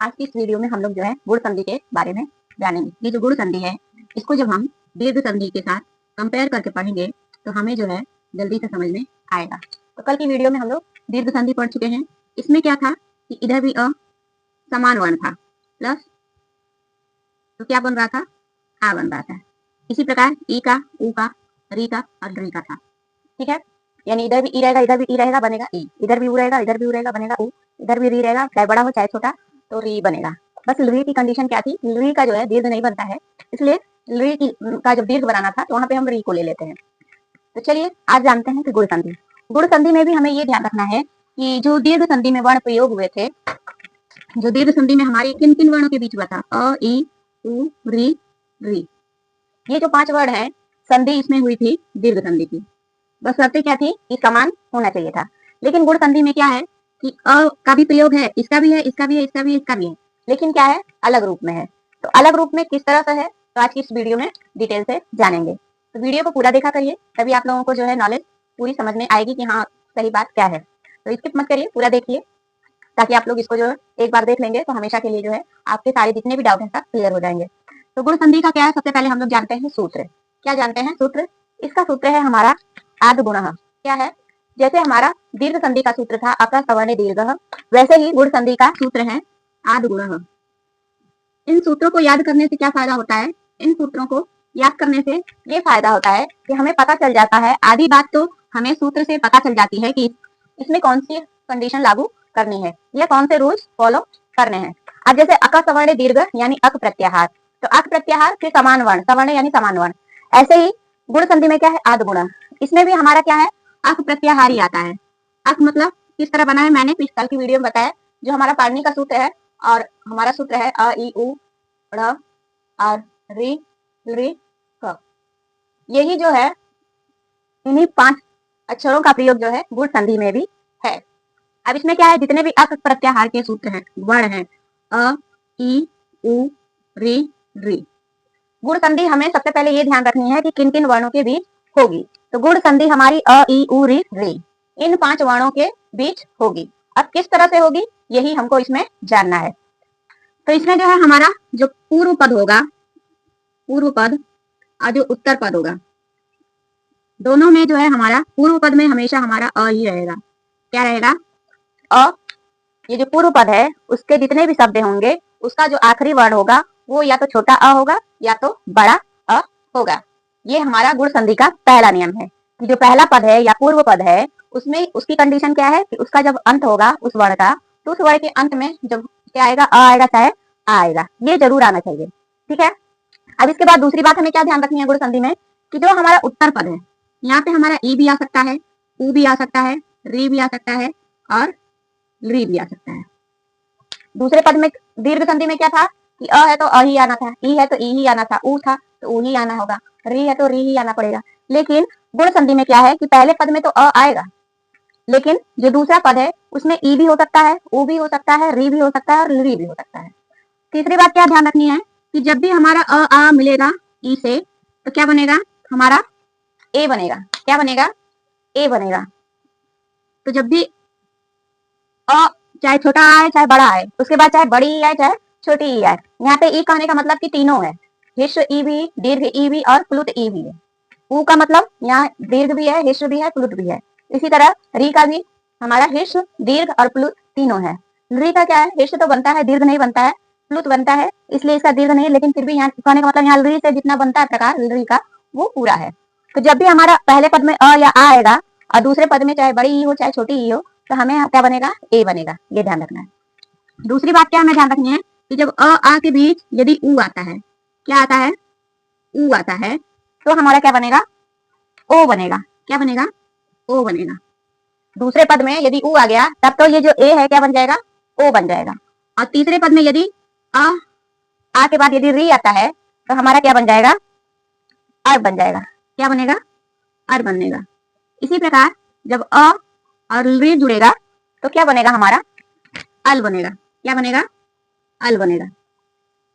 आज की इस वीडियो में हम लोग जो है गुण संधि के बारे में जानेंगे। ये जो गुण संधि है इसको जब हम दीर्घ संधि के साथ कंपेयर करके पढ़ेंगे तो हमें जो है जल्दी से समझ में आएगा। तो कल की वीडियो में हम लोग दीर्घ संधि पढ़ चुके हैं। इसमें क्या था कि इधर भी अ समान वर्ण था प्लस तो क्या बन रहा था, आ बन रहा था। इसी प्रकार ई का, ऊ का, री का और ड्री का था। ठीक है, यानी इधर भी ई रहेगा, इधर भी ई रहेगा, बनेगा ई। इधर भी ऊ रहेगा, इधर भी ऊ रहेगा, बनेगा ऊ। इधर भी री रहेगा, चाहे बड़ा हो चाहे छोटा, तो री बनेगा। बस री की कंडीशन क्या थी, री का जो है दीर्घ नहीं बनता है, इसलिए री की का जब दीर्घ बनाना था तो वहां पे हम री को ले लेते हैं। तो चलिए आज जानते हैं कि गुण संधि। गुण संधि में भी हमें ये ध्यान रखना है कि जो दीर्घ संधि में वर्ण प्रयोग हुए थे, जो दीर्घ संधि में हमारी किन किन वर्णों के बीच हुआ था, अ, ई, उ, री, री, ये जो 5 वर्ण है संधि इसमें हुई थी दीर्घ संधि की। बस शर्तें क्या थी कि समान होना चाहिए था। लेकिन गुण संधि में क्या है कि अ का भी प्रयोग है, इसका भी है, इसका भी है, इसका भी है, इसका भी है, लेकिन क्या है, अलग रूप में है। तो अलग रूप में किस तरह से है तो आज की इस वीडियो में डिटेल से जानेंगे। तो वीडियो को पूरा देखा करिए, तभी आप लोगों को जो है नॉलेज पूरी समझ में आएगी कि हाँ सही बात क्या है। तो स्किप मत करिए, पूरा देखिए, ताकि आप लोग इसको जो है एक बार देख लेंगे तो हमेशा के लिए जो है आपके सारे जितने भी डाउट हैं सब क्लियर हो जाएंगे। तो गुण संधि का क्या है, सबसे पहले हम लोग जानते हैं सूत्र। क्या जानते हैं सूत्र? इसका सूत्र है हमारा आद् गुणः। क्या है? जैसे हमारा दीर्घ संधि का सूत्र था अक सवर्ण दीर्घः, वैसे ही गुण संधि का सूत्र है आद् गुणः। इन सूत्रों को याद करने से क्या फायदा होता है? इन सूत्रों को याद करने से ये फायदा होता है कि हमें पता चल जाता है, आधी बात तो हमें सूत्र से पता चल जाती है कि इसमें कौन सी कंडीशन लागू करनी है या कौन से रूल्स फॉलो करने हैं। अब जैसे अक सवर्ण दीर्घ यानी अक प्रत्याहार, तो अक प्रत्याहार फिर समान वर्ण, सवर्ण यानी समान वर्ण। ऐसे ही गुण संधि में क्या है, आद् गुणः, इसमें भी हमारा क्या है, अक प्रत्याहार ही आता है। अक मतलब किस तरह बना है मैंने कल की वीडियो में बताया, जो हमारा पाणिनि का सूत्र है और हमारा सूत्र है अ ई उ ड़ और री री क। यही जो है इन्हीं 5 अक्षरों का प्रयोग जो है गुण संधि में भी है। अब इसमें क्या है, जितने भी अक प्रत्याहार के सूत्र हैं, वर्ण हैं, अ ई उ री री, गुण संधि हमें सबसे पहले ये ध्यान रखनी है कि किन किन वर्णों के बीच होगी। तो गुण संधि हमारी अ ई उ री री इन 5 वर्णों के बीच होगी। अब किस तरह से होगी यही हमको इसमें जानना है। तो इसमें जो है हमारा जो पूर्व पद होगा, पूर्व पद और जो उत्तर पद होगा, दोनों में जो है हमारा पूर्व पद में हमेशा हमारा अ ही रहेगा। क्या रहेगा? अ। ये जो पूर्व पद है उसके जितने भी शब्द होंगे उसका जो आखिरी वर्ण होगा वो या तो छोटा अ होगा या तो बड़ा अ होगा। ये हमारा गुण संधि का पहला नियम है कि जो पहला पद है या पूर्व पद है उसमें उसकी कंडीशन क्या है कि उसका जब अंत होगा उस वर्ण का, तो उस वर्ण के अंत में जब क्या आएगा, अ आएगा चाहे आ आएगा, ये जरूर आना चाहिए। ठीक है। अब इसके बाद दूसरी बात हमें क्या ध्यान रखनी है गुण संधि में कि जो हमारा उत्तर पद है, यहाँ पे हमारा ई भी आ सकता है, उ भी आ सकता है, री भी आ सकता है और री भी आ सकता है। दूसरे पद में दीर्घ संधि में क्या था कि अ है तो अ ही आना था, ई है तो ई ही आना था, ऊ था तो ऊ ही आना होगा, री है तो री ही आना पड़ेगा। लेकिन गुण संधि में क्या है कि पहले पद में तो अ आएगा, लेकिन जो दूसरा पद है उसमें ई भी हो सकता है, ऊ भी हो सकता है, री भी हो सकता है और री भी हो सकता है। तीसरी बात क्या ध्यान रखनी है कि जब भी हमारा अ आ मिलेगा ई से तो क्या बनेगा, हमारा ए बनेगा। क्या बनेगा? ए बनेगा। तो जब भी अ चाहे छोटा आए चाहे बड़ा आए, उसके बाद चाहे बड़ी आए चाहे छोटी ई आए, यहाँ पे ई कहने का मतलब कि तीनों है, हिस्व ई भी, दीर्घ ई भी और प्लुत ई भी है। ऊ का मतलब यहाँ दीर्घ भी है, हिस्व भी है, प्लुत भी है। इसी तरह री का भी हमारा हिस्व, दीर्घ और प्लुत तीनों है। री का क्या है, हिस्व तो बनता है, दीर्घ नहीं बनता है, प्लुत बनता है, इसलिए इसका दीर्घ नहीं है, लेकिन फिर भी यहाँ कहने का मतलब यहाँ री से जितना बनता है प्रकार री का वो पूरा है। तो जब भी हमारा पहले पद में अ या आ आएगा और दूसरे पद में चाहे बड़ी ई हो चाहे छोटी ई हो, तो हमें क्या बनेगा, ए बनेगा। ये ध्यान रखना है। दूसरी बात क्या हमें ध्यान रखनी है कि जब अ आ के बीच यदि ऊ आता है, क्या आता है, ऊ आता है, तो हमारा क्या बनेगा, ओ बनेगा। क्या बनेगा? ओ बनेगा। दूसरे पद में यदि ऊ आ गया तब तो ये जो ए है क्या बन जाएगा, ओ बन जाएगा। और तीसरे पद में यदि आ के बाद यदि री आता है तो हमारा क्या बन जाएगा, अर बन जाएगा। क्या बनेगा? अर बनेगा। इसी प्रकार जब अ और री जुड़ेगा तो क्या बनेगा, हमारा अल बनेगा। क्या बनेगा? अल बनेगा।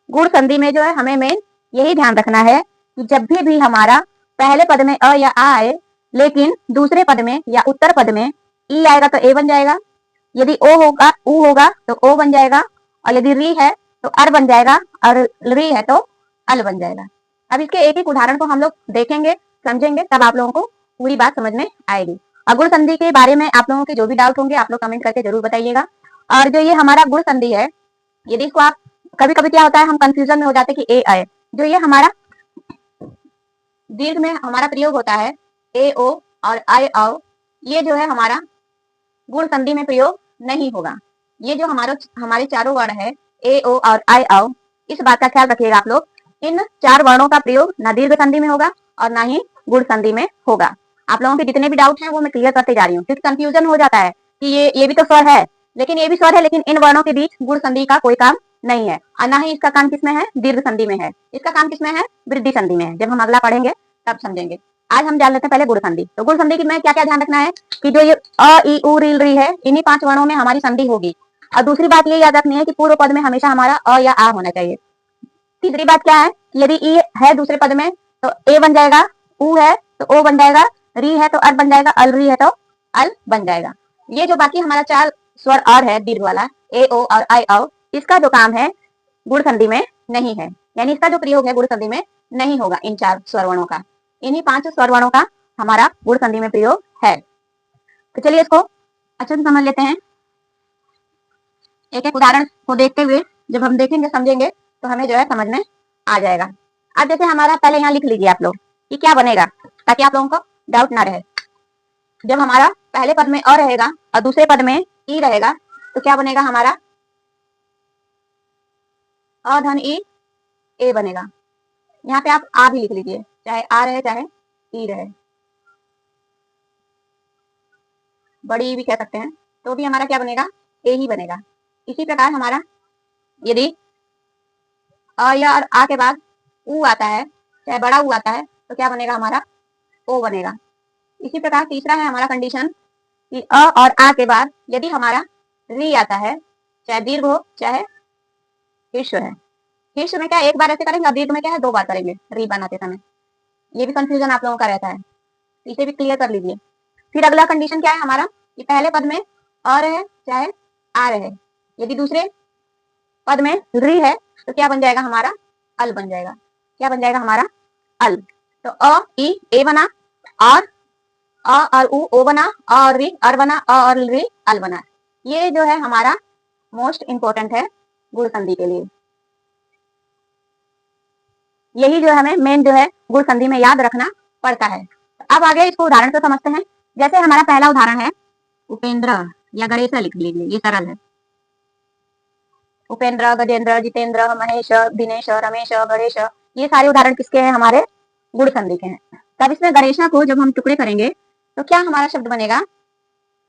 गुण संधि में जो है हमें मेन यही ध्यान रखना है कि जब भी हमारा पहले पद में अ या आ आए, लेकिन दूसरे पद में या उत्तर पद में ई आएगा तो ए बन जाएगा, यदि ओ होगा ऊ होगा तो ओ बन जाएगा, और यदि री है तो अर बन जाएगा, और री है तो अल बन जाएगा। अब इसके एक एक उदाहरण को हम लोग देखेंगे, समझेंगे, तब आप लोगों को पूरी बात समझ में आएगी। और गुण संधि के बारे में आप लोगों के जो भी डाउट होंगे आप लोग कमेंट करके जरूर बताइएगा। और जो ये हमारा गुण संधि है, यदि इसको आप कभी कभी क्या होता है हम कंफ्यूजन में हो जाते हैं कि ए आए, जो ये हमारा दीर्घ में हमारा प्रयोग होता है ए ओ और आई औ, ये जो है हमारा गुण संधि में प्रयोग नहीं होगा। ये जो हमारे चारों वर्ण है ए ओ और आई औ, इस बात का ख्याल रखिएगा आप लोग, इन चार वर्णों का प्रयोग ना दीर्घ संधि में होगा और ना ही गुण संधि में होगा। आप लोगों के जितने भी डाउट हैं वो मैं क्लियर करते जा रही हूँ, क्योंकि कंफ्यूजन हो जाता है कि ये भी तो स्वर है, लेकिन ये भी स्वर है, लेकिन इन वर्णों के बीच गुण संधि का कोई काम नहीं है, और ना ही इसका काम किसमें है, दीर्घ संधि में है। इसका काम किसमें है, वृद्धि संधि में है। जब हम अगला पढ़ेंगे तब समझेंगे। आज हम जान लेते हैं पहले गुण संधि। तो गुण संधि में क्या क्या ध्यान रखना है कि जो ये अ ई उ री री है, इन्हीं 5 वर्णों में हमारी संधि होगी। और दूसरी बात ये याद रखनी है कि पूर्व पद में हमेशा हमारा अ या आ होना चाहिए। तीसरी बात क्या है, यदि ई है दूसरे पद में तो ए बन जाएगा, उ है तो ओ बन जाएगा, री है तो अर बन जाएगा, अल री है तो अल बन जाएगा। ये जो बाकी हमारा 4 स्वर और है दीर्घ वाला ए ओ और आई औ, इसका जो काम है गुण संधि में नहीं है, यानी इसका जो प्रयोग है गुण संधि में नहीं होगा। इन 4 स्वर वर्णों का, इन्हीं 5 स्वर वर्णों का हमारा गुण संधि में प्रयोग है। तो चलिए इसको अच्छे से समझ लेते हैं। एक एक उदाहरण को देखते हुए जब हम देखेंगे समझेंगे तो हमें जो है समझ में आ जाएगा। अब जैसे हमारा पहले यहाँ लिख लीजिए आप लोग कि क्या बनेगा, ताकि आप लोगों को डाउट ना रहे। जब हमारा पहले पद में अ रहेगा और दूसरे पद में ई रहेगा तो क्या बनेगा, हमारा अ धन ई ए बनेगा। यहाँ पे आप आ भी लिख लीजिए, चाहे आ रहे चाहे ई रहे, बड़ी भी कह सकते हैं, तो भी हमारा क्या बनेगा, ए ही बनेगा। इसी प्रकार हमारा यदि अ या और आ के बाद उ आता है, चाहे बड़ा उ आता है, तो क्या बनेगा, हमारा ओ बनेगा। इसी प्रकार तीसरा है हमारा कंडीशन कि अ और आ के बाद यदि हमारा री आता है, चाहे दीर्घ हो चाहे ह्रस्व है। ह्रस्व में क्या एक बार ऐसे करेंगे और दीर्घ में क्या है 2 बार करेंगे री बनाते समय। ये भी कंफ्यूजन आप लोगों का रहता है, इसे भी क्लियर कर लीजिए। फिर अगला कंडीशन क्या है हमारा कि पहले पद में अ रहे चाहे आ रहे, यदि दूसरे पद में री है तो क्या बन जाएगा, हमारा अल बन जाएगा। क्या बन जाएगा, हमारा अल। तो अ ई ए बना, और अ और उ ओ बना, अ और री अर बना, अ और री अल बना। ये जो है हमारा मोस्ट इंपोर्टेंट है गुण संधि के लिए। यही जो हमें मेन जो है गुण संधि में याद रखना पड़ता है। अब आगे इसको उदाहरण से समझते हैं। जैसे हमारा पहला उदाहरण है उपेंद्र या गणेश लिख लीजिए, ये सरल है। उपेंद्र, गजेंद्र, जितेंद्र, महेश, दिनेश, रमेश, गणेश, ये सारे उदाहरण किसके हैं, हमारे गुण संधि के हैं। तब इसमें गणेशा को जब हम टुकड़े करेंगे तो क्या हमारा शब्द बनेगा,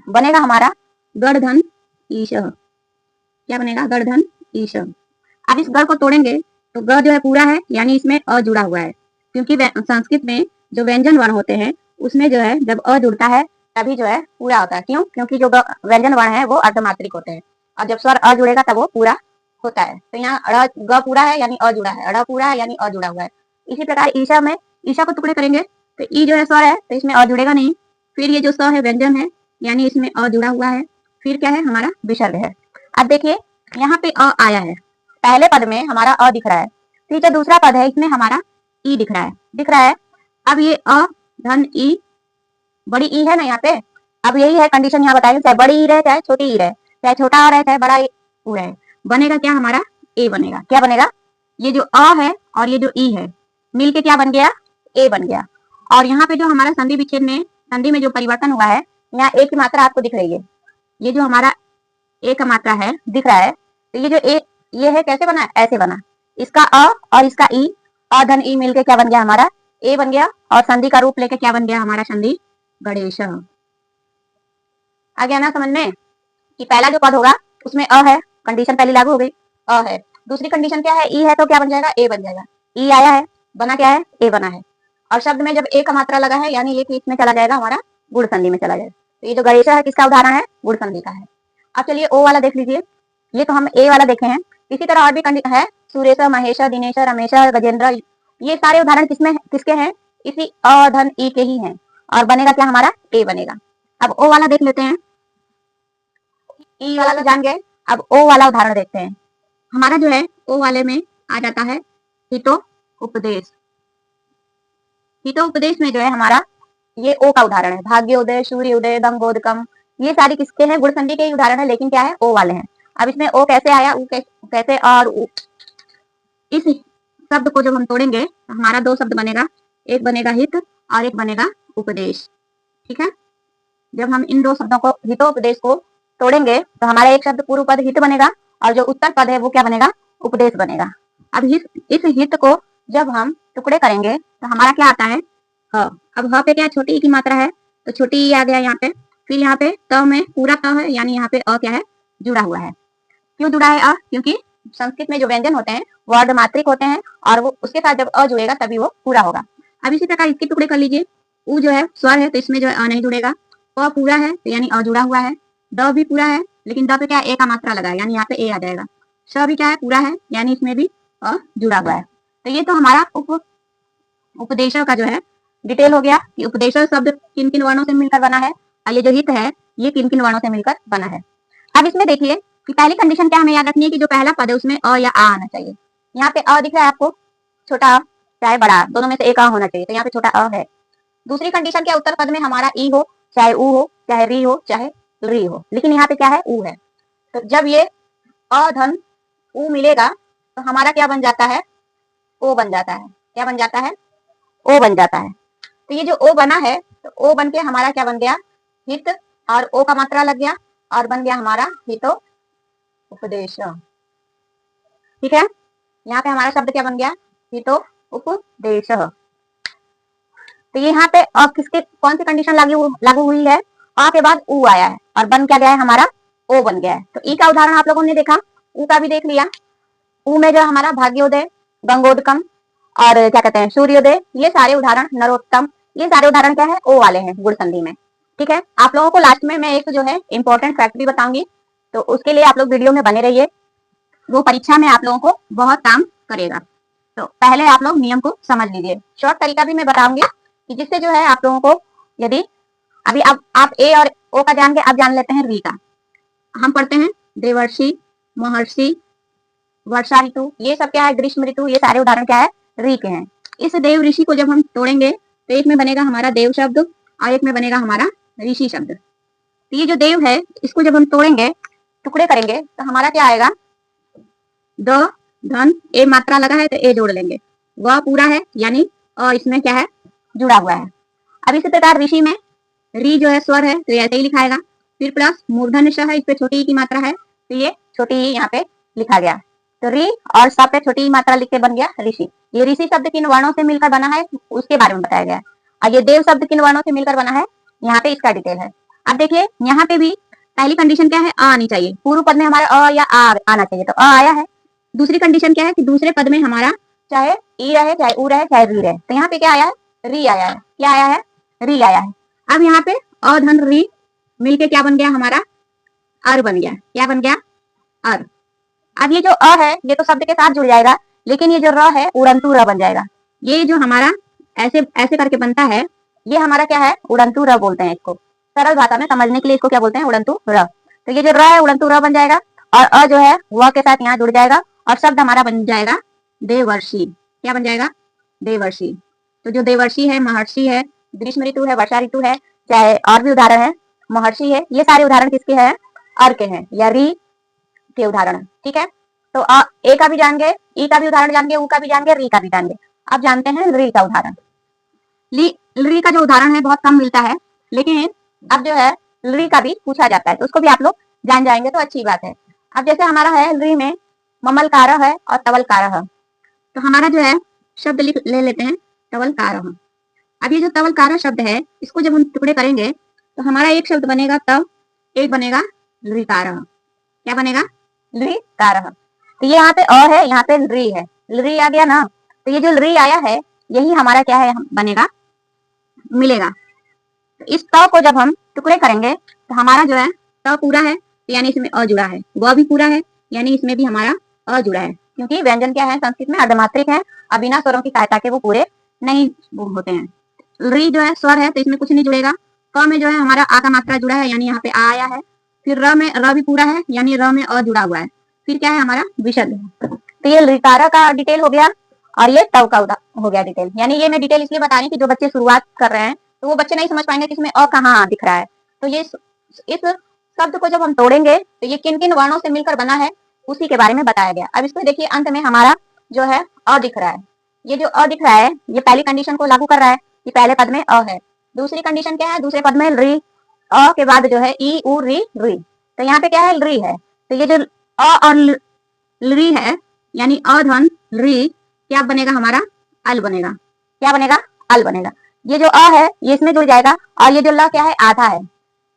बनेगा हमारा गढ़धन ईश। क्या बनेगा, गढ़धन ईश। अब इस गढ़ को तोड़ेंगे तो ग जो है पूरा है, यानी इसमें अ जुड़ा हुआ है, क्योंकि संस्कृत में जो व्यंजन वर्ण होते हैं उसमें जो है जब अ जुड़ता है तभी जो है पूरा होता है। क्यों, क्योंकि जो व्यंजन वर्ण है वो अर्धमात्रिक होते हैं, और जब स्वर अ जुड़ेगा तब वो पूरा होता है। तो यहाँ ग पूरा है यानी अ जुड़ा है, अड़ पूरा है यानी अ जुड़ा हुआ है। इसी प्रकार ईशा में, ईशा को टुकड़े करेंगे तो ई जो है स्वर है तो इसमें अ जुड़ेगा नहीं। फिर ये जो स है व्यंजन है, यानी इसमें अ जुड़ा हुआ है। फिर क्या है, हमारा विसर्ग है। अब देखिए यहाँ पे अ आया है, पहले पद में हमारा अ दिख रहा है, फिर जो दूसरा पद है इसमें हमारा ई दिख रहा है, दिख रहा है। अब ये अ धन ई, बड़ी ई है ना यहाँ पे। अब यही है कंडीशन यहाँ बताएंगे, चाहे बड़ी ई रहे चाहे छोटी ई रहे, चाहे छोटा आ रहे चाहे बड़ा ऊ रहे, बनेगा क्या, हमारा ए बनेगा। क्या बनेगा, ये जो अ है और ये जो ई है मिलके क्या बन गया, ए बन गया। और यहाँ पे जो हमारा संधि विच्छेद में, संधि में जो परिवर्तन हुआ है, यहाँ ए की मात्रा आपको दिख रही है, ये जो हमारा ए का मात्रा है दिख रहा है। तो ये जो ए ये है कैसे बना, ऐसे बना, इसका अ और इसका ई, अ धन ई मिलके क्या बन गया, हमारा ए बन गया। और संधि का रूप लेके क्या बन गया, हमारा संधि गणेश। आ गया ना समझ में कि पहला जो पद होगा उसमें अ है, कंडीशन पहली लागू हो गई, अ है। दूसरी कंडीशन क्या है, ई है तो क्या बन जाएगा, ए बन जाएगा। ई आया है, बना क्या है, ए बना है। और शब्द में जब ए का मात्रा लगा है यानी ये इसमें चला जाएगा, हमारा गुण संधि में चला जाएगा। तो ये जो गणेश है किसका उदाहरण है, गुण संधि का है। अब चलिए ओ वाला देख लीजिए, ये तो हम ए वाला देखे हैं। इसी तरह और भी है, सुरेश, महेश, दिनेश, रमेश, गजेंद्र, ये सारे उदाहरण किसमें किसके हैं, इसी अ धन ई के ही हैं। और बनेगा क्या, हमारा ए बनेगा। अब ओ वाला देख लेते हैं, ई वाला तो जान गए, अब ओ वाला उदाहरण देखते हैं। हमारा जो है ओ वाले में आ जाता है हितो उपदेश। हितो उपदेश में जो है हमारा ये ओ का उदाहरण है, भाग्योदय, सूर्योदय, गंगोदकम, ये सारी किसके हैं? गुण संधि के ही उदाहरण है, लेकिन क्या है? ओ वाले हैं। अब इसमें ओ कैसे आया, ऊ कैसे, और इस शब्द को जब हम तोड़ेंगे तो हमारा दो शब्द बनेगा, एक बनेगा हित और एक बनेगा उपदेश। ठीक है, जब हम इन दो शब्दों को हितोपदेश को तोड़ेंगे तो हमारा एक शब्द पूर्व पद हित बनेगा और जो उत्तर पद है वो क्या बनेगा? उपदेश बनेगा। अब इस हित को जब हम टुकड़े करेंगे तो हमारा क्या आता है? ह। अब ह पे क्या? छोटी ई की मात्रा है तो छोटी ई आ गया यहाँ पे। फिर यहाँ पे त में पूरा त है, यानी यहाँ पे अ क्या है? जुड़ा हुआ है। क्यों जुड़ा है अ? क्योंकि संस्कृत में जो व्यंजन होते हैं वो अर्धमात्रिक होते हैं और वो उसके साथ जब अ जुड़ेगा तभी वो पूरा होगा। अब इसी प्रकार इसके टुकड़े कर लीजिए। उ जो है स्वर है तो इसमें जो है अ नहीं जुड़ेगा। प पूरा है तो यानी अ जुड़ा हुआ है। द भी पूरा है लेकिन द पे क्या? ए का मात्रा लगा है, यानी यहाँ पे ए आ जाएगा। स भी क्या है? पूरा है, यानी इसमें भी अ जुड़ा हुआ है। तो ये तो हमारा उपदेशक का जो है डिटेल हो गया कि उपदेशक शब्द किन किन वर्णों से मिलकर बना है और ये जो हित है ये किन किन वर्णों से मिलकर बना है। अब इसमें देखिए कि पहली कंडीशन क्या हमें याद रखनी है कि जो पहला पद है उसमें अ या आ आना चाहिए। यहाँ पे अ दिख रहा है आपको, छोटा अ चाहे बड़ा, दोनों में से एक अ होना चाहिए, तो यहाँ पे छोटा अ है। दूसरी कंडीशन क्या? उत्तर पद में हमारा ई हो, चाहे ऊ हो, चाहे री हो, चाहे री हो, लेकिन यहाँ पे क्या है? ऊ है। तो जब ये अ धन ऊ मिलेगा तो हमारा क्या बन जाता है? ओ बन जाता है। क्या बन जाता है? ओ बन जाता है। तो ये जो ओ बना है तो ओ बन के हमारा क्या बन गया? हित, और ओ का मात्रा लग गया और बन गया हमारा हितो उपदेश। ठीक है, यहाँ पे हमारा शब्द क्या बन गया? हितो उपदेश। तो यहाँ पे अब किसके कौन सी कंडीशन लागू हुई है? अ के बाद ऊ आया है और बन क्या गया है? हमारा ओ बन गया है। तो ई का उदाहरण आप लोगों ने देखा, ऊ का भी देख लिया। ऊ में जो हमारा भाग्योदय, गंगोदकम और क्या कहते हैं सूर्योदय, ये सारे उदाहरण, नरोत्तम, ये सारे उदाहरण क्या है? ओ वाले हैं गुण संधि में। ठीक है, आप लोगों को लास्ट में मैं एक जो है इंपॉर्टेंट फैक्ट भी बताऊंगी, तो उसके लिए आप लोग वीडियो में बने रहिए, वो परीक्षा में आप लोगों को बहुत काम करेगा। तो पहले आप लोग नियम को समझ लीजिए। शॉर्ट तरीका भी मैं बताऊंगी कि जिससे जो है आप लोगों को, यदि अभी अब आप ए और ओ का जान के अब जान लेते हैं री का। हम पढ़ते हैं देवर्षि, महर्षि, वर्षा ऋतु, ये सब क्या है? ग्रीष्म ऋतु, ये सारे उदाहरण क्या है? री के हैं। इस देव ऋषि को जब हम तोड़ेंगे तो एक में बनेगा हमारा देव शब्द और एक में बनेगा हमारा ऋषि शब्द। तो ये जो देव है इसको जब हम तोड़ेंगे, टुकड़े करेंगे तो हमारा क्या आएगा? द धन ए मात्रा लगा है तो ए जोड़ लेंगे, वह पूरा है यानी इसमें क्या है? जुड़ा हुआ है। अब इसी प्रकार ऋषि में री जो है स्वर है तो ऐसे ही लिखाएगा, फिर प्लस मूर्धन्य श है, इस पे छोटी ई की मात्रा है तो ये छोटी ई यहाँ पे लिखा गया। तो री और स पे छोटी ई मात्रा लिख के बन गया ऋषि। ये ऋषि शब्द किन वर्णों से मिलकर बना है उसके बारे में बताया गया है। और ये देव शब्द किन वर्णों से मिलकर बना है, यहाँ पे इसका डिटेल है। अब देखिए यहाँ पे भी पहली कंडीशन क्या है? अ आनी चाहिए। पूर्व पद में हमारा अ या आ आना चाहिए, तो अ आया है। दूसरी कंडीशन क्या है कि दूसरे पद में हमारा चाहे ई रहे, चाहे ऊ रहे, चाहे री रहे, तो यहाँ पे क्या आया है? री आया है। क्या आया है? री आया है। अब यहाँ पे अ धन री मिलके क्या बन गया? हमारा अर बन गया। क्या बन गया? अर। अब ये जो अ है ये तो शब्द के साथ जुड़ जाएगा, लेकिन ये जो र है उड़ंतु र बन जाएगा। ये जो हमारा ऐसे ऐसे करके बनता है ये हमारा क्या है? उड़ंतु र बोलते हैं इसको। सरल भाषा में समझने के लिए इसको क्या बोलते हैं? उड़ंतु र। तो ये जो र है उड़ंतु र बन जाएगा और अ जो है वह के साथ यहाँ जुड़ जाएगा और शब्द हमारा बन जाएगा देवर्षि। क्या बन जाएगा? देवर्षि। तो जो देवर्षि है, महर्षि है, ग्रीष्म ऋतु है, वर्षा ऋतु है, चाहे और भी उदाहरण है, महर्षि है, ये सारे उदाहरण किसके हैं? अर के हैं या री के उदाहरण। ठीक है, तो ए का भी जान गए, ई का भी उदाहरण जान गए, ऊ का भी जान गए, री का भी जान गए। अब जानते हैं री का उदाहरण। री का जो उदाहरण है बहुत कम मिलता है, लेकिन अब जो है री का भी पूछा जाता है तो उसको भी आप लोग जान जाएंगे तो अच्छी बात है। अब जैसे हमारा है री में ममलकार है और तवलकार है, तो हमारा जो है शब्द ले लेते हैं तवलकार। अब ये जो तवलकार शब्द है इसको जब हम टुकड़े करेंगे तो हमारा एक शब्द बनेगा तव, एक बनेगा लृकार। क्या बनेगा? लृकार। तो ये यहाँ पे अ है, यहाँ पे लृ है, लृ आ गया ना, तो ये जो लृ आया है यही हमारा क्या है? बनेगा, मिलेगा। तो इस त को जब हम टुकड़े करेंगे तो हमारा जो है त पूरा है यानी इसमें अ जुड़ा है, व भी पूरा है यानी इसमें भी हमारा अ जुड़ा है, क्योंकि व्यंजन क्या है? संस्कृत में अर्धमात्रिक है और बिना स्वरों की सहायता के वो पूरे नहीं होते हैं। री जो है स्वर है तो इसमें कुछ नहीं जुड़ेगा। क में जो है हमारा आ का मात्रा जुड़ा है यानी यहाँ पे आ आया है। फिर र में र भी पूरा है यानी र में अ जुड़ा हुआ है। फिर क्या है हमारा विसर्ग। तो ये लिकारा का डिटेल हो गया और ये तव का हो गया डिटेल। यानी ये मैं डिटेल इसलिए बता रही हूँ कि जो बच्चे शुरुआत कर रहे हैं तो वो बच्चे नहीं समझ पाएंगे कि इसमें अ कहाँ दिख रहा है। तो ये इस शब्द को जब हम तोड़ेंगे तो ये किन किन वर्णों से मिलकर बना है उसी के बारे में बताया गया। अब इसको देखिए, अंत में हमारा जो है अ दिख रहा है। ये जो अ दिख रहा है ये पहली कंडीशन को लागू कर रहा है कि पहले पद में अ है। दूसरी कंडीशन क्या है, दूसरे पद में री, अ के बाद जो है ई उ री री। तो यहाँ पे क्या है, री है। तो ये जो अ और री है यानी अ धन री क्या बनेगा हमारा, अल बनेगा। क्या बनेगा, अल बनेगा। ये जो अ है ये इसमें जुड़ जाएगा और ये जो ल क्या है, आधा है।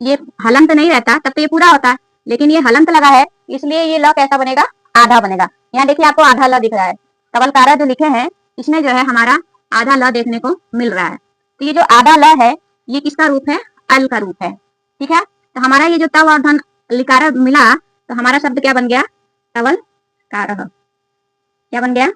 ये हलंत नहीं रहता तब तो ये पूरा होता है, लेकिन ये हलंत लगा है इसलिए ये ल कैसा बनेगा, आधा बनेगा। यहाँ देखिए आपको आधा ल दिख रहा है। कवलकारा जो लिखे हैं इसमें जो है हमारा आधा ल देखने को मिल रहा है। तो ये जो आधा ल है ये किसका रूप है, अल का रूप है। ठीक है, तो हमारा ये जो तव और धन लिकारा मिला तो हमारा शब्द क्या बन गया, तवल कारह। क्या बन गया,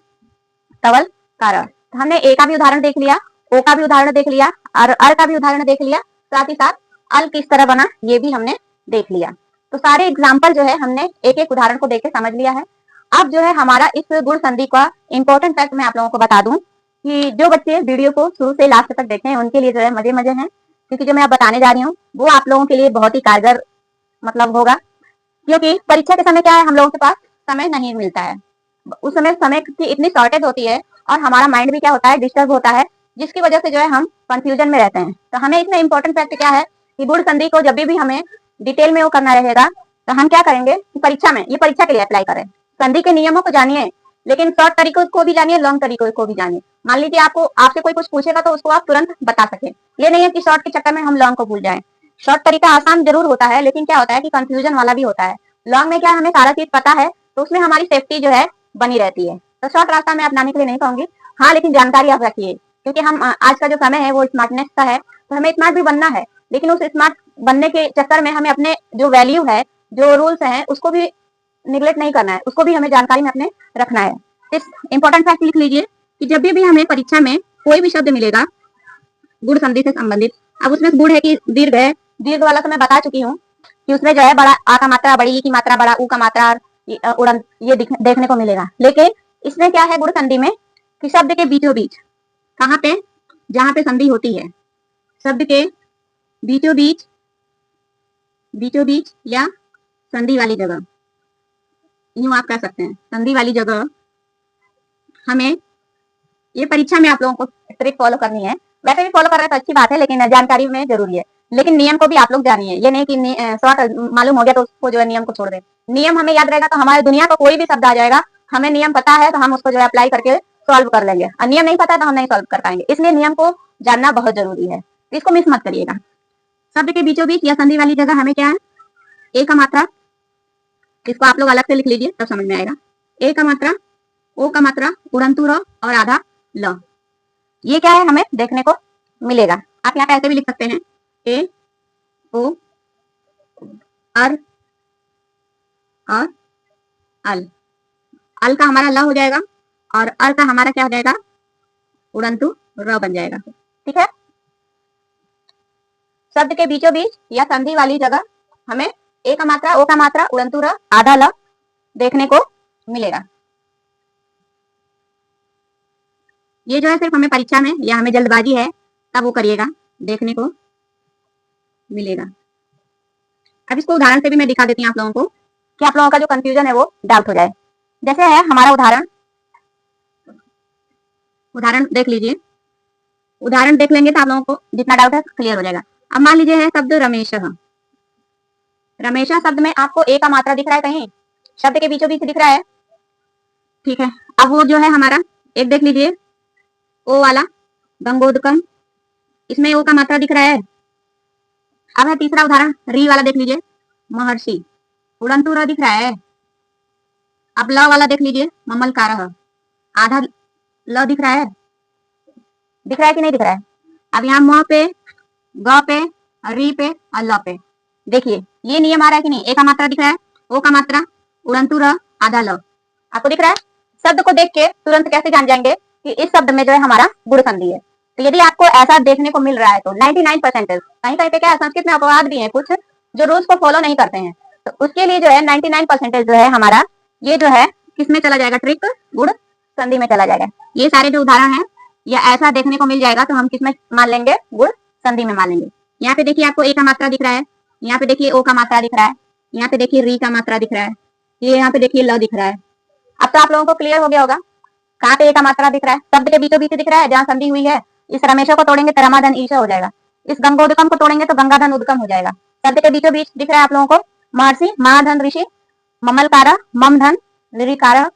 तवल कारह। तो हमने ए का भी उदाहरण देख लिया, ओ का भी उदाहरण देख लिया और अर का भी उदाहरण देख लिया, साथ ही साथ अल किस तरह बना ये भी हमने देख लिया। तो सारे एग्जाम्पल जो है हमने एक एक उदाहरण को देख के समझ लिया है। अब जो है हमारा इस गुण संधि का इंपॉर्टेंट फैक्ट मैं आप लोगों को बता दूं कि जो बच्चे वीडियो को शुरू से लास्ट तक देखें उनके लिए जो है मजे मजे हैं, क्योंकि जो मैं अब बताने जा रही हूँ वो आप लोगों के लिए बहुत ही कारगर मतलब होगा। क्योंकि परीक्षा के समय क्या है, हम लोगों के पास समय नहीं मिलता है। उस समय की इतनी शॉर्टेज होती है और हमारा माइंड भी क्या होता है, डिस्टर्ब होता है, जिसकी वजह से जो है हम कंफ्यूजन में रहते हैं। तो हमें इसमें इंपॉर्टेंट फैक्ट क्या है कि गुण संधि को जब भी हमें डिटेल में वो करना रहेगा तो हम क्या करेंगे कि परीक्षा में, ये परीक्षा के लिए अप्लाई करें, संधि के नियमों को जानिए, लेकिन शॉर्ट तरीकों को भी जानिए, लॉन्ग तरीकों को भी जानिए। मान लीजिए आपको आपसे कोई कुछ पूछेगा तो उसको आप तुरंत बता सके। ये नहीं है कि शॉर्ट के चक्कर में हम लॉन्ग को भूल जाएं। शॉर्ट तरीका आसान जरूर होता है, लेकिन क्या होता है कि कंफ्यूजन वाला भी होता है। लॉन्ग में क्या हमें सारा चीज पता है तो उसमें हमारी सेफ्टी जो है बनी रहती है। तो शॉर्ट रास्ता मैं अपनाने के लिए नहीं कहूंगी, हाँ लेकिन जानकारी आप रखिए, क्योंकि हम आज का जो समय है वो स्मार्टनेस का है, तो हमें स्मार्ट भी बनना है, लेकिन उस स्मार्ट बनने के चक्कर में हमें अपने जो वैल्यू है, जो रूल्स हैं, उसको भी निगलेक्ट नहीं करना है, उसको भी हमें जानकारी में अपने रखना है। इस इंपॉर्टेंट फैक्ट लिख लीजिए कि जब भी हमें परीक्षा में कोई भी शब्द मिलेगा गुण संधि से संबंधित, अब उसमें गुण है कि दीर्घ है, दीर्घ वाला तो मैं बता चुकी हूँ कि उसमें जो है बड़ा आ का मात्रा, बड़ी ई की मात्रा, बड़ा ऊ का मात्रा, उड़न ये देखने को मिलेगा। लेकिन इसमें क्या है गुण संधि में कि शब्द के बीचों बीच, कहाँ पे, जहां पे संधि होती है, शब्द के बीचों बीच या संधि वाली जगह, यूं आप कह सकते हैं, संधि वाली जगह हमें ये परीक्षा में आप लोगों को ट्रिक फॉलो करनी है। वैसे भी फॉलो कर रहे हैं तो अच्छी बात है, लेकिन जानकारी में जरूरी है। लेकिन नियम को भी आप लोग जानिए, ये नहीं कि शॉर्ट मालूम हो गया तो उसको जो है नियम को छोड़ दें। नियम हमें याद रहेगा तो हमारे दुनिया का कोई भी शब्द आ जाएगा, हमें नियम पता है तो हम उसको जो है अप्लाई करके सॉल्व कर लेंगे, और नियम नहीं पता है तो हम नहीं सॉल्व कर पाएंगे। इसलिए नियम को जानना बहुत जरूरी है, इसको मिस मत करिएगा। शब्द के बीचों बीच या संधि वाली जगह हमें क्या है, ए का मात्रा, इसको आप लोग अलग से लिख लीजिए तब समझ में आएगा। ए का मात्रा, ओ का मात्रा, उड़ंतु र और आधा ल, ये क्या है हमें देखने को मिलेगा। आप यहाँ पे ऐसे भी लिख सकते हैं, ए ओ अर और अल। अल का हमारा ल हो जाएगा और अर का हमारा क्या हो जाएगा, उड़ंतु र बन जाएगा। ठीक है, शब्द के बीचों बीच या संधि वाली जगह हमें ए का मात्रा, ओ का मात्रा, उड़ंतु र, आधा ल देखने को मिलेगा। ये जो है सिर्फ हमें परीक्षा में या हमें जल्दबाजी है तब वो करिएगा, देखने को मिलेगा। अब इसको उदाहरण से भी मैं दिखा देती हूँ आप लोगों को कि आप लोगों का जो कंफ्यूजन है वो डाउट हो जाए। जैसे है हमारा उदाहरण देख लीजिए, उदाहरण देख लेंगे तो आप लोगों को जितना डाउट है क्लियर हो जाएगा। अब मान लीजिए है शब्द रमेश, रमेशा शब्द में आपको ए का मात्रा दिख रहा है, कहीं शब्द के बीचों बीच दिख रहा है। ठीक है, अब वो जो है हमारा एक देख लीजिए ओ वाला गंगोदकम, इसमें ओ का मात्रा दिख रहा है। अब है तीसरा उदाहरण री वाला, देख लीजिए महर्षि, उड़ंतु र दिख रहा है। अब ल वाला देख लीजिए ममल कारह, आधा ल दिख रहा है कि नहीं दिख रहा है। अब यहाँ म पे, ग पे, री पे और ल पे देखिए ये नियम आ रहा है कि नहीं, ए का मात्रा दिख रहा है, ओ का मात्रा, उड़ंतु र, आधा ल, आपको दिख रहा है। शब्द को देख के तुरंत कैसे जान जाएंगे कि इस शब्द में जो है हमारा गुण संधि है। तो यदि आपको ऐसा देखने को मिल रहा है तो 99%, कहीं कहीं पे क्या है संस्कृत में अपवाद भी है कुछ जो रूल्स को फॉलो नहीं करते हैं, तो उसके लिए जो है 99% जो है हमारा ये जो है किसमें चला जाएगा, ट्रिक गुण संधि में चला जाएगा। ये सारे जो उदाहरण है या ऐसा देखने को मिल जाएगा तो हम किसमें मान लेंगे, गुण संधि में मान लेंगे। यहाँ पे देखिए आपको ए का मात्रा दिख रहा है, यहाँ पे देखिए ओ का मात्रा दिख रहा है, यहाँ पे देखिए री का मात्रा दिख रहा है, ये यहाँ पे देखिए ल दिख रहा है। अब तो आप लोगों को क्लियर हो गया होगा कहाँ पे ए का मात्रा दिख रहा है, शब्द के बीचों बीच दिख रहा है जहाँ संधि हुई है। इस रमेशा को तोड़ेंगे तो रमाधन ईशा हो जाएगा, इस गंगोदकम को तोड़ेंगे तो गंगाधन उदकम हो जाएगा। शब्द के बीचों बीच दिख रहा है आप लोगों को महर्षि, महाधन ऋषि, ममलकारा, ममधन, लिरिकारा।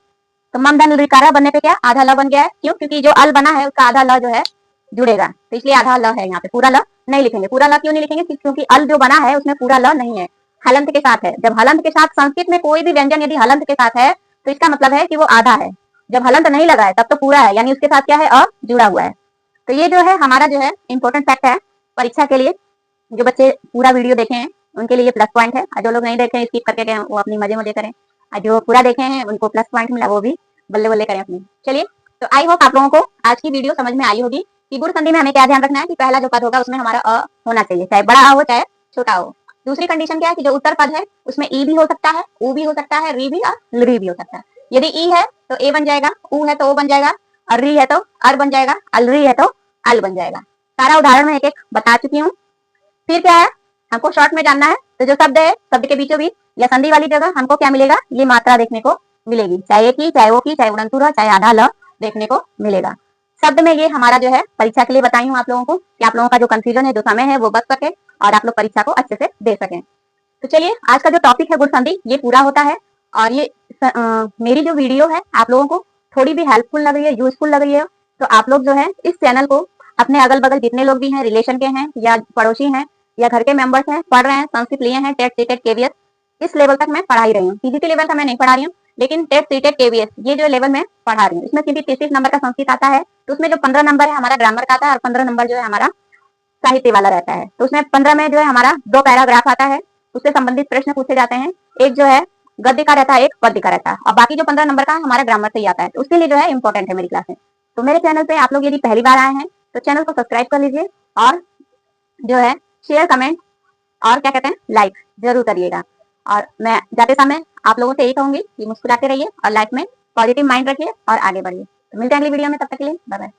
तो ममधन लिरिकारा बनने पे क्या आधा ल बन गया है, क्यों? क्योंकि जो अल बना है उसका आधा ल जो है जुड़ेगा, तो इसलिए आधा ल है। यहाँ पे पूरा ल नहीं लिखेंगे। पूरा ल क्यों नहीं लिखेंगे? क्योंकि अल जो बना है उसमें पूरा ल नहीं है, हलंत के साथ है। जब हलंत के साथ, संस्कृत में कोई भी व्यंजन यदि हलंत के साथ है तो इसका मतलब है कि वो आधा है। जब हलंत नहीं लगा है तब तो पूरा है, यानी उसके साथ क्या है, अ जुड़ा हुआ है। तो ये जो है हमारा जो है इंपॉर्टेंट फैक्ट है परीक्षा के लिए। जो बच्चे पूरा वीडियो देखे हैं उनके लिए प्लस पॉइंट है, और जो लोग नहीं देखे हैं स्किप करके गए वो अपनी मजे मजे करें, और जो पूरा देखे हैं उनको प्लस पॉइंट मिला वो भी बल्ले बल्ले करें अपनी। चलिए, तो आई होप आप लोगों को आज की वीडियो समझ में आई होगी कि गुण संधि में हमें क्या ध्यान रखना है कि पहला जो पद होगा उसमें हमारा अ होना चाहिए, चाहे बड़ा अ हो चाहे छोटा हो। दूसरी कंडीशन क्या है कि जो उत्तर पद है उसमें ई भी हो सकता है, ऊ भी हो सकता है, री भी और ली भी हो सकता है। यदि ई है तो ए बन जाएगा, ऊ है तो ओ बन जाएगा, और री है तो अर बन जाएगा, अलरी है तो अल बन जाएगा। सारा उदाहरण मैं एक एक बता चुकी हूँ। फिर क्या है, हमको शॉर्ट में जानना है तो जो शब्द है शब्द के बीचों बीच या संधि वाली जगह हमको क्या मिलेगा, ये मात्रा देखने को मिलेगी, चाहे एक की, चाहे वो की, चाहे उड़नतुर, चाहे आधा ल देखने को मिलेगा शब्द में। ये हमारा जो है परीक्षा के लिए बताई हूँ आप लोगों को कि आप लोगों का जो कंफ्यूजन है, जो समय है वो बच सके और आप लोग परीक्षा को अच्छे से दे सकें। तो चलिए, आज का जो टॉपिक है गुण संधि ये पूरा होता है। और ये मेरी जो वीडियो है आप लोगों को थोड़ी भी हेल्पफुल लग रही है, यूजफुल लग रही है, तो आप लोग जो है इस चैनल को अपने अगल बगल जितने लोग भी हैं, रिलेशन के हैं या पड़ोसी हैं या घर के मेंबर्स हैं, पढ़ रहे हैं, संस्कृत लिए हैं, टेट सीटेट केवीएस, इस लेवल तक मैं पढ़ा ही रही हूँ। पीजीटी लेवल का मैं नहीं पढ़ा रही हूँ, लेकिन टेट सीटेट केवीएस ये जो लेवल में पढ़ा रही हूँ, इसमें सिर्फ 33 नंबर का संस्कृत आता है। तो उसमें जो 15 नंबर है हमारा ग्रामर का आता है और 15 नंबर जो है हमारा साहित्य वाला रहता है। तो उसमें 15 में जो है हमारा 2 पैराग्राफ आता है, उससे संबंधित प्रश्न पूछे जाते हैं। एक जो है गद्य का रहता है, एक पद्य का रहता है, और बाकी जो 15 नंबर का है हमारा ग्रामर से ही आता है। तो उसके लिए जो है इंपॉर्टेंट है मेरी क्लासेस। तो मेरे चैनल पे आप लोग यदि पहली बार आए हैं तो चैनल को सब्सक्राइब कर लीजिए, और जो है शेयर, कमेंट और क्या कहते हैं लाइक जरूर करिएगा। और मैं जाते समय आप लोगों से यही कहूंगी कि मुस्कुराते रहिए और लाइफ में पॉजिटिव माइंड रखिए और आगे बढ़िए। तो मिलते हैं अगली वीडियो में, तब तक के लिए बाय बाय।